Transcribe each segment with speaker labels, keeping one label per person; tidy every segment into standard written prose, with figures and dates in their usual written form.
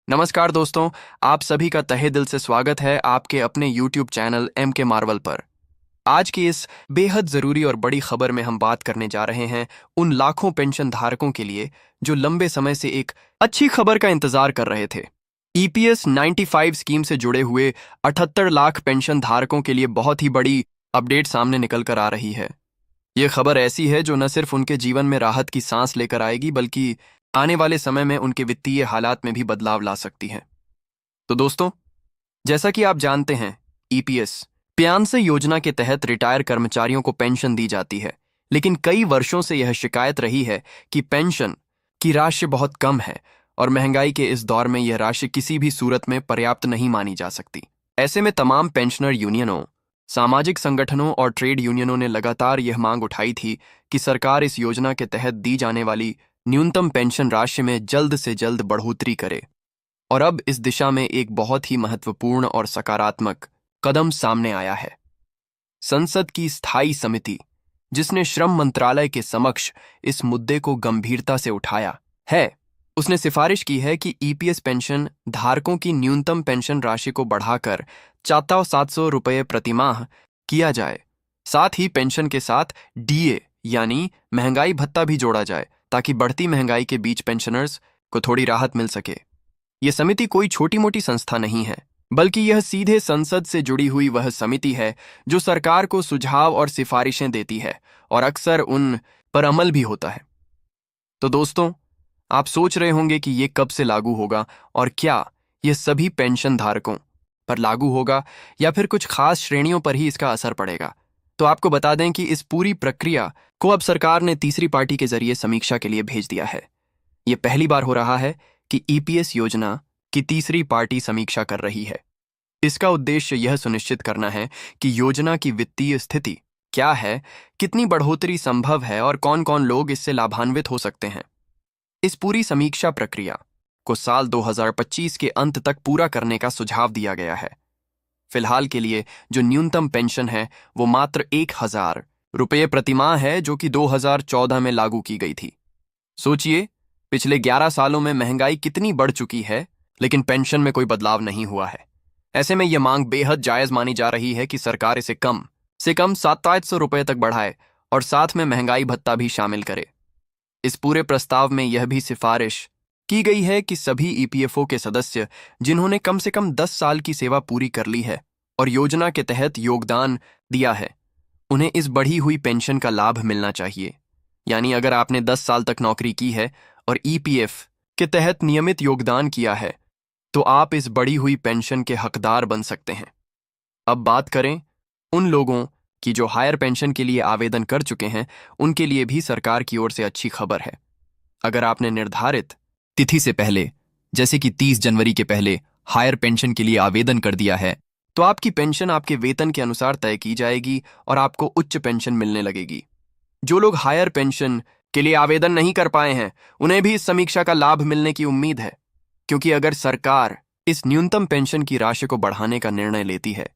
Speaker 1: नमस्कार दोस्तों, आप सभी का तहे दिल से स्वागत है आपके अपने YouTube चैनल एम के मार्वल पर। आज की इस बेहद ज़रूरी और बड़ी खबर में हम बात करने जा रहे हैं उन लाखों पेंशन धारकों के लिए जो लंबे समय से एक अच्छी खबर का इंतजार कर रहे थे। EPS 95 स्कीम से जुड़े हुए 78 लाख पेंशन धारकों के लिए बहुत ही बड़ी अपडेट सामने निकल कर आ रही है। ये खबर ऐसी है जो न सिर्फ उनके जीवन में राहत की सांस लेकर आएगी बल्कि आने वाले समय में उनके वित्तीय हालात में भी बदलाव ला सकती है। तो दोस्तों, जैसा कि आप जानते हैं, ईपीएस पेंशन योजना के तहत रिटायर कर्मचारियों को पेंशन दी जाती है, लेकिन कई वर्षों से यह शिकायत रही है कि पेंशन की राशि बहुत कम है और महंगाई के इस दौर में यह राशि किसी भी सूरत में पर्याप्त नहीं मानी जा सकती। ऐसे में तमाम पेंशनर यूनियनों, सामाजिक संगठनों और ट्रेड यूनियनों ने लगातार यह मांग उठाई थी कि सरकार इस योजना के तहत दी जाने वाली न्यूनतम पेंशन राशि में जल्द से जल्द बढ़ोतरी करे। और अब इस दिशा में एक बहुत ही महत्वपूर्ण और सकारात्मक कदम सामने आया है। संसद की स्थायी समिति, जिसने श्रम मंत्रालय के समक्ष इस मुद्दे को गंभीरता से उठाया है, उसने सिफारिश की है कि ईपीएस पेंशन धारकों की न्यूनतम पेंशन राशि को बढ़ाकर 4700 रुपये प्रतिमाह किया जाए। साथ ही पेंशन के साथ डीए यानी महंगाई भत्ता भी जोड़ा जाए ताकि बढ़ती महंगाई के बीच पेंशनर्स को थोड़ी राहत मिल सके। यह समिति कोई छोटी मोटी संस्था नहीं है, बल्कि यह सीधे संसद से जुड़ी हुई वह समिति है जो सरकार को सुझाव और सिफारिशें देती है और अक्सर उन पर अमल भी होता है। तो दोस्तों, आप सोच रहे होंगे कि यह कब से लागू होगा और क्या यह सभी पेंशन धारकों पर लागू होगा या फिर कुछ खास श्रेणियों पर ही इसका असर पड़ेगा। तो आपको बता दें कि इस पूरी प्रक्रिया को अब सरकार ने तीसरी पार्टी के जरिए समीक्षा के लिए भेज दिया है। यह पहली बार हो रहा है कि ईपीएस योजना की तीसरी पार्टी समीक्षा कर रही है। इसका उद्देश्य यह सुनिश्चित करना है कि योजना की वित्तीय स्थिति क्या है, कितनी बढ़ोतरी संभव है और कौन कौन लोग इससे लाभान्वित हो सकते हैं। इस पूरी समीक्षा प्रक्रिया को साल 2025 के अंत तक पूरा करने का सुझाव दिया गया है। फिलहाल के लिए जो न्यूनतम पेंशन है वो मात्र 1000 रुपये प्रतिमाह है, जो कि 2014 में लागू की गई थी। सोचिए, पिछले 11 सालों में महंगाई कितनी बढ़ चुकी है, लेकिन पेंशन में कोई बदलाव नहीं हुआ है। ऐसे में यह मांग बेहद जायज मानी जा रही है कि सरकार इसे कम से कम 700 रुपये तक बढ़ाए और साथ में महंगाई भत्ता भी शामिल करे। इस पूरे प्रस्ताव में यह भी सिफारिश की गई है कि सभी ईपीएफओ के सदस्य जिन्होंने कम से कम 10 साल की सेवा पूरी कर ली है और योजना के तहत योगदान दिया है, उन्हें इस बढ़ी हुई पेंशन का लाभ मिलना चाहिए। यानी अगर आपने 10 साल तक नौकरी की है और ईपीएफ के तहत नियमित योगदान किया है, तो आप इस बढ़ी हुई पेंशन के हकदार बन सकते हैं। अब बात करें उन लोगों की जो हायर पेंशन के लिए आवेदन कर चुके हैं, उनके लिए भी सरकार की ओर से अच्छी खबर है। अगर आपने निर्धारित तिथि से पहले, जैसे कि 30 जनवरी के पहले हायर पेंशन के लिए आवेदन कर दिया है, तो आपकी पेंशन आपके वेतन के अनुसार तय की जाएगी और आपको उच्च पेंशन मिलने लगेगी। जो लोग हायर पेंशन के लिए आवेदन नहीं कर पाए हैं, उन्हें भी इस समीक्षा का लाभ मिलने की उम्मीद है, क्योंकि अगर सरकार इस न्यूनतम पेंशन की राशि को बढ़ाने का निर्णय लेती है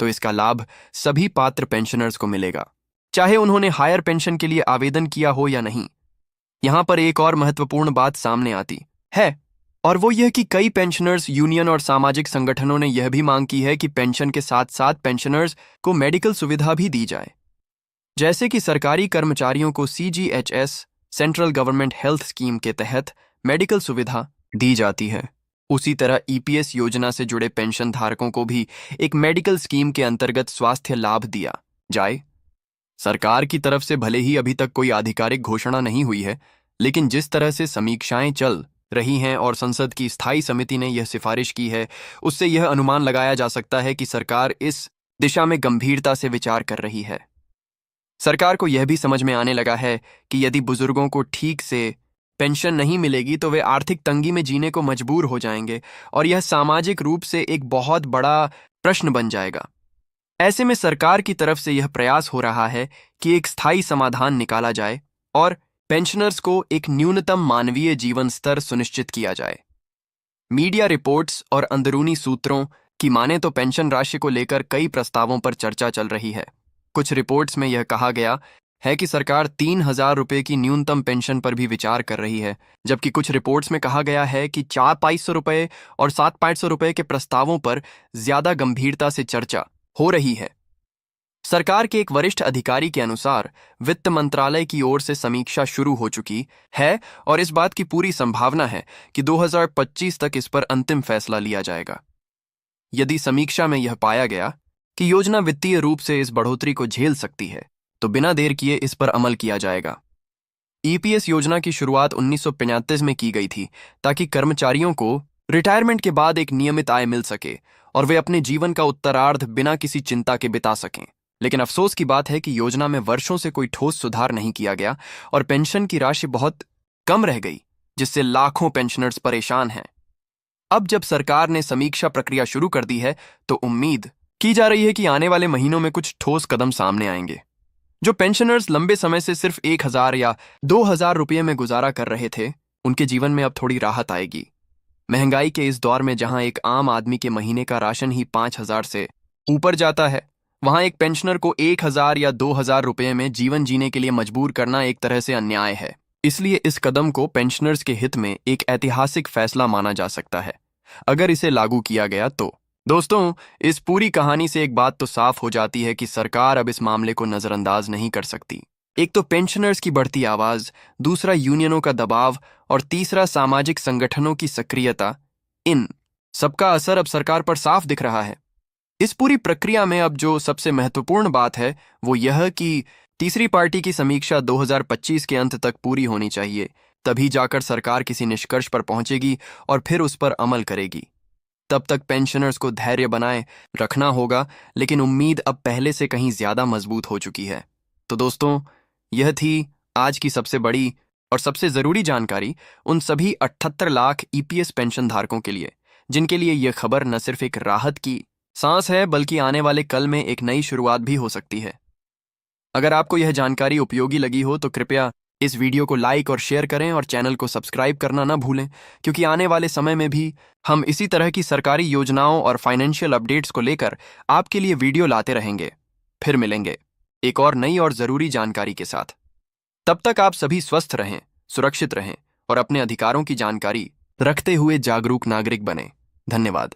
Speaker 1: तो इसका लाभ सभी पात्र पेंशनर्स को मिलेगा, चाहे उन्होंने हायर पेंशन के लिए आवेदन किया हो या नहीं। यहां पर एक और महत्वपूर्ण बात सामने आती है, और वो यह कि कई पेंशनर्स यूनियन और सामाजिक संगठनों ने यह भी मांग की है कि पेंशन के साथ साथ पेंशनर्स को मेडिकल सुविधा भी दी जाए। जैसे कि सरकारी कर्मचारियों को CGHS central government health scheme के तहत मेडिकल सुविधा दी जाती है, उसी तरह ईपीएस योजना से जुड़े पेंशन धारकों को भी एक मेडिकल स्कीम के अंतर्गत स्वास्थ्य लाभ दिया जाए। सरकार की तरफ से भले ही अभी तक कोई आधिकारिक घोषणा नहीं हुई है, लेकिन जिस तरह से समीक्षाएं चल रही हैं और संसद की स्थायी समिति ने यह सिफारिश की है, उससे यह अनुमान लगाया जा सकता है कि सरकार इस दिशा में गंभीरता से विचार कर रही है। सरकार को यह भी समझ में आने लगा है कि यदि बुजुर्गों को ठीक से पेंशन नहीं मिलेगी तो वे आर्थिक तंगी में जीने को मजबूर हो जाएंगे और यह सामाजिक रूप से एक बहुत बड़ा प्रश्न बन जाएगा। ऐसे में सरकार की तरफ से यह प्रयास हो रहा है कि एक स्थायी समाधान निकाला जाए और पेंशनर्स को एक न्यूनतम मानवीय जीवन स्तर सुनिश्चित किया जाए। मीडिया रिपोर्ट्स और अंदरूनी सूत्रों की माने तो पेंशन राशि को लेकर कई प्रस्तावों पर चर्चा चल रही है। कुछ रिपोर्ट्स में यह कहा गया है कि सरकार 3,000 रुपए की न्यूनतम पेंशन पर भी विचार कर रही है, जबकि कुछ रिपोर्ट्स में कहा गया है कि 4,500 रुपए और 7,500 रुपए के प्रस्तावों पर ज्यादा गंभीरता से चर्चा हो रही है। सरकार के एक वरिष्ठ अधिकारी के अनुसार वित्त मंत्रालय की ओर से समीक्षा शुरू हो चुकी है और इस बात की पूरी संभावना है कि 2025 तक इस पर अंतिम फैसला लिया जाएगा। यदि समीक्षा में यह पाया गया कि योजना वित्तीय रूप से इस बढ़ोतरी को झेल सकती है, तो बिना देर किए इस पर अमल किया जाएगा। ईपीएस योजना की शुरुआत 1935 में की गई थी ताकि कर्मचारियों को रिटायरमेंट के बाद एक नियमित आय मिल सके और वे अपने जीवन का उत्तरार्ध बिना किसी चिंता के बिता सकें। लेकिन अफसोस की बात है कि योजना में वर्षों से कोई ठोस सुधार नहीं किया गया और पेंशन की राशि बहुत कम रह गई, जिससे लाखों पेंशनर्स परेशान हैं। अब जब सरकार ने समीक्षा प्रक्रिया शुरू कर दी है, तो उम्मीद की जा रही है कि आने वाले महीनों में कुछ ठोस कदम सामने आएंगे। जो पेंशनर्स लंबे समय से सिर्फ 1,000 या 2,000 रुपये में गुजारा कर रहे थे, उनके जीवन में अब थोड़ी राहत आएगी। महंगाई के इस दौर में जहां एक आम आदमी के महीने का राशन ही 5,000 से ऊपर जाता है, वहां एक पेंशनर को 1,000 या 2,000 रुपये में जीवन जीने के लिए मजबूर करना एक तरह से अन्याय है। इसलिए इस कदम को पेंशनर्स के हित में एक ऐतिहासिक फैसला माना जा सकता है, अगर इसे लागू किया गया तो। दोस्तों, इस पूरी कहानी से एक बात तो साफ हो जाती है कि सरकार अब इस मामले को नजरअंदाज नहीं कर सकती। एक तो पेंशनर्स की बढ़ती आवाज, दूसरा यूनियनों का दबाव और तीसरा सामाजिक संगठनों की सक्रियता, इन सबका असर अब सरकार पर साफ दिख रहा है। इस पूरी प्रक्रिया में अब जो सबसे महत्वपूर्ण बात है वो यह कि तीसरी पार्टी की समीक्षा 2025 के अंत तक पूरी होनी चाहिए, तभी जाकर सरकार किसी निष्कर्ष पर पहुंचेगी और फिर उस पर अमल करेगी। तब तक पेंशनर्स को धैर्य बनाए रखना होगा, लेकिन उम्मीद अब पहले से कहीं ज्यादा मजबूत हो चुकी है। तो दोस्तों, यह थी आज की सबसे बड़ी और सबसे जरूरी जानकारी उन सभी 78 लाख ईपीएस पेंशन धारकों के लिए, जिनके लिए यह खबर न सिर्फ एक राहत की सांस है, बल्कि आने वाले कल में एक नई शुरुआत भी हो सकती है। अगर आपको यह जानकारी उपयोगी लगी हो तो कृपया इस वीडियो को लाइक और शेयर करें और चैनल को सब्सक्राइब करना ना भूलें, क्योंकि आने वाले समय में भी हम इसी तरह की सरकारी योजनाओं और फाइनेंशियल अपडेट्स को लेकर आपके लिए वीडियो लाते रहेंगे। फिर मिलेंगे एक और नई और जरूरी जानकारी के साथ। तब तक आप सभी स्वस्थ रहें, सुरक्षित रहें और अपने अधिकारों की जानकारी रखते हुए जागरूक नागरिक बने। धन्यवाद।